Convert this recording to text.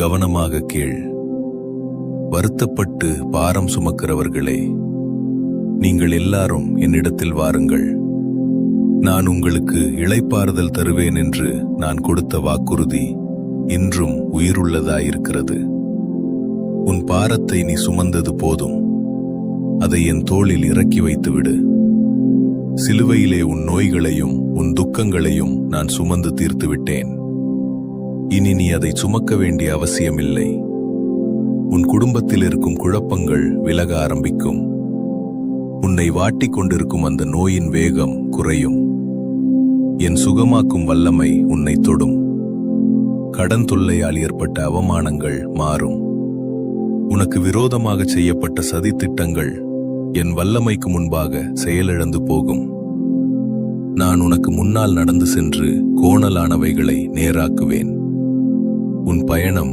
கவனமாக கேள். வருத்தப்பட்டு பாரம் சுமக்கிறவர்களே, நீங்கள் எல்லாரும் என்னிடத்தில் வாருங்கள். நான் உங்களுக்கு இளைப்பாறுதல் தருவேன் என்று நான் கொடுத்த வாக்குறுதி இன்றும் உயிருள்ளதாயிருக்கிறது. உன் பாரத்தை நீ சுமந்தது போதும், அதை என் தோளில் இறக்கி வைத்துவிடு. சிலுவையிலே உன் நோய்களையும் உன் துக்கங்களையும் நான் சுமந்து தீர்த்து விட்டேன். இனி நீ அதை சுமக்க வேண்டிய அவசியமில்லை. உன் குடும்பத்தில் இருக்கும் குழப்பங்கள் விலக ஆரம்பிக்கும். உன்னை வாட்டிக் கொண்டிருக்கும் அந்த நோயின் வேகம் குறையும். என் சுகமாக்கும் வல்லமை உன்னை தொடும். கடன் தொல்லையால் ஏற்பட்ட அவமானங்கள் மாறும். உனக்கு விரோதமாக செய்யப்பட்ட சதித்திட்டங்கள் என் வல்லமைக்கு முன்பாக செயலிழந்து போகும். நான் உனக்கு முன்னால் நடந்து சென்று கோணலானவைகளை நேராக்குவேன். உன் பயணம்